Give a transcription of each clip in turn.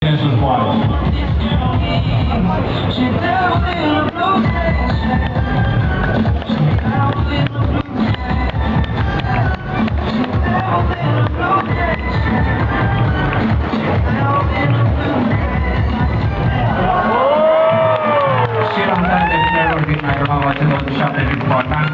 Sus poate. Și lansarea de trailer din Aeronava C27 din Spartan.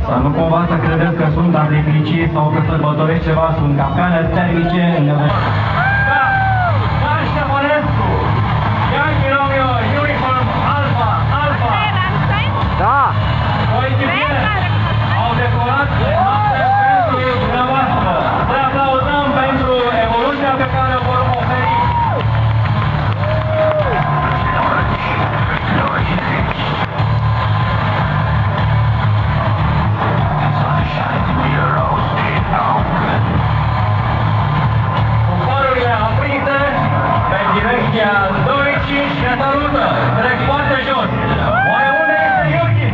Să nu cumva să credeți că sunt artificii sau că sărbătoresc ceva, sunt capcane termice în nevoie. Da, Ștefănescu! Yankee Romeo, Uniform Alpha, Alpha! Da! O echipie au decorat noaptea pentru dumneavoastră. Să aplaudăm pentru evoluția pe care o vor oferi. Direcția 2-5 ne salută, trec foarte jos. Oare unde este Iurghi?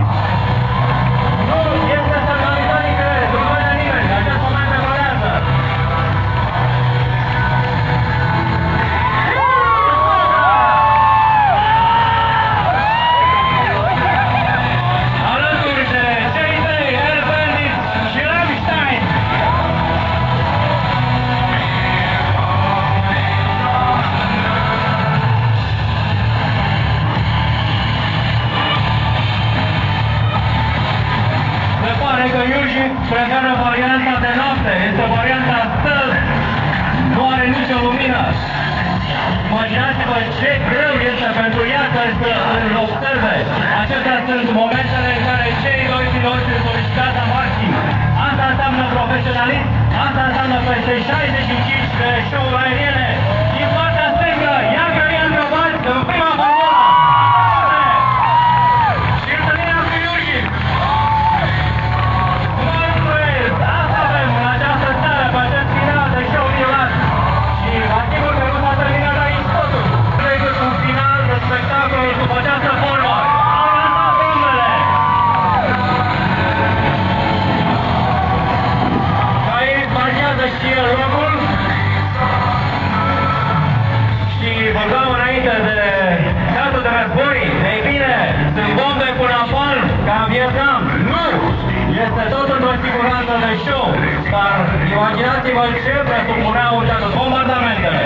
Nu este semnalizat nicăieri, nu vede nimeni, în acest moment evoluează. Alături de cei trei, Air Bandits și Rammstein. Că Iurgi preferă varianta de noapte, este varianta stealth, nu are nicio lumină. Imaginați-vă ce greu este pentru ea să îl observe. Acestea sunt momentele în care cei doi piloți sunt solicitați la maxim. Asta înseamnă profesionalism, asta înseamnă peste 65 de show-uri aeriene. Din partea stângă, Ianca Ianca-Baț, în prima vagonă. Și întâlnirea cu Iurgi. Asta avem în această seară, pe acest final de show violat. Și asigur că nu s-a terminat aici totul. Decât un final de spectacol sub această formă. Au lansat bombele! Aici marchează și el locul. Și vorbeam înainte de catul de război. Ei bine, sunt bombe cu napalm, ca în Vietnam. Nu! Este tot într-o siguranță de show, dar imaginați-vă ce presupuneau bombardamentele.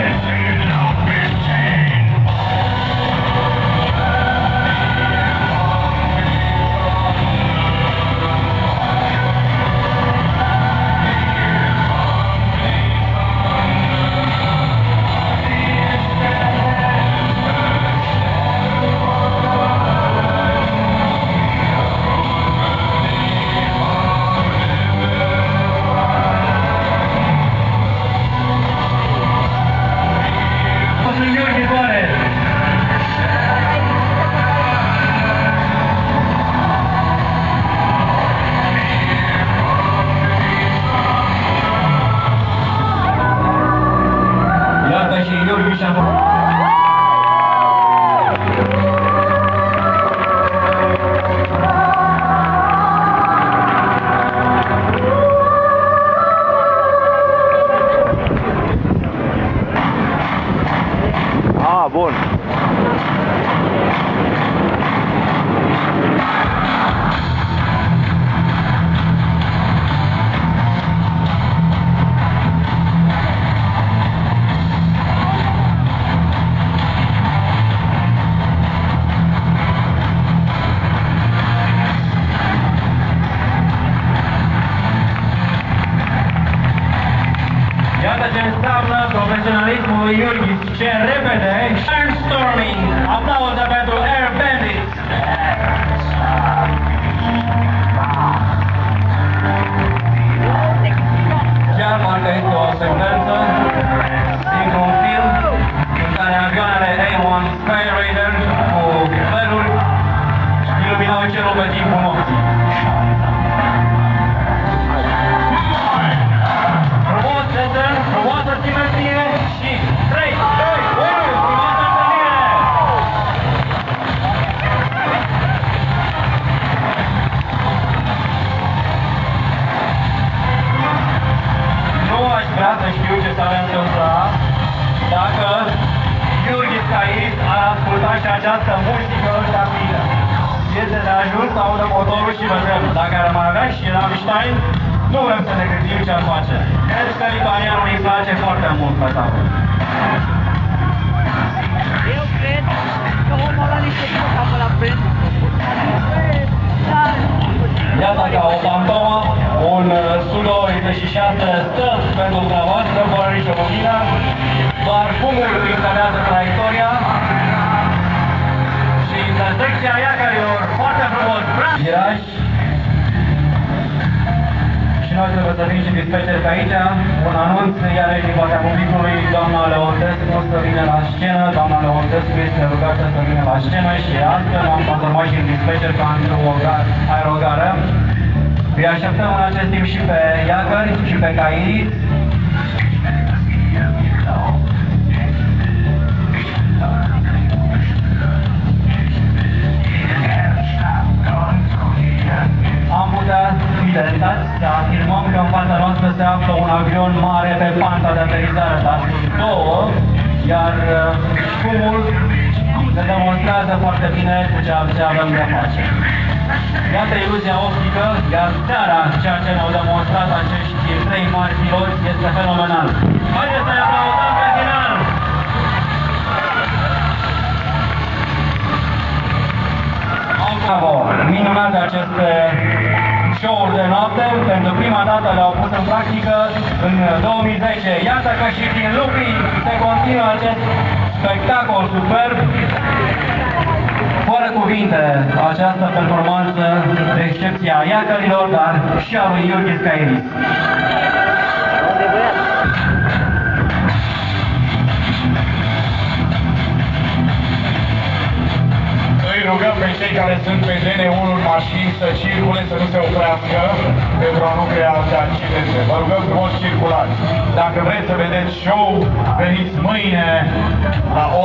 Bun. Iată ce înseamnă profesionalismul lui Iurghi, ce repede, Storming, aplauze pentru Air Bandits. Chiar parcă este o secvență dintr-un film în care avioanele A1 Skyraider cu feluri iluminau cerul pe timpul nopții. Frumoasă simetrie și 3, 2, 1, frumoasă întâlnire! Nu vrea să știu ce s-ar întâmpla dacă Gheorghe Scairis ar asculta și această muzică rapidă. Este de ajuns să audă motorul și vă întreb, dacă ar mai avea și Rammstein, nu vrem să ne gândim ce ar face. Cred că lituanianul îi place foarte mult pe tavă. Eu cred că omul ăla nici nu se capă la prânz. Iată ca o fantomă, un Sudo 36 stă pentru dumneavoastră, fără nicio lumină, doar fumul încadează traiectoria și intersecția iacarilor, foarte frumos, viraj. Și noi trebuie să fim și dispetcheri pe aici, un anunț, iarăși din partea publicului, doamna Leontescu să vină la scenă, doamna Leontescu este rugată să vină la scenă și astfel am transformat și în dispetcher pentru aerogară. Îi așteptăm în acest timp și pe Iacări și pe Cairis. Am putea fi tentați să afirmăm că în fața noastră se află un avion mare pe panta de aterizare, dar sunt două, iar șumul ne demonstrează foarte bine cu ce avem de face. Iată iluzia optică, iar seara ceea ce ne-au demonstrat acești trei mari piloți este fenomenal. Haideți să-i aplaudăm pe final! Bravo! Minunate aceste show-uri de noapte, pentru prima dată le-au pus în practică în 2010. Iată că și din Lupi se continuă acest spectacol superb. Fără cuvinte, această performanță de excepție a Iacărilor, dar și a lui Gheorghe Scairis. Îi rugăm pe cei care sunt pe DN1 în mașini să circule, să nu se oprească, pentru a nu crea alte accidente. Vă rugăm frumos circulați. Dacă vreți să vedeți show, veniți mâine la ora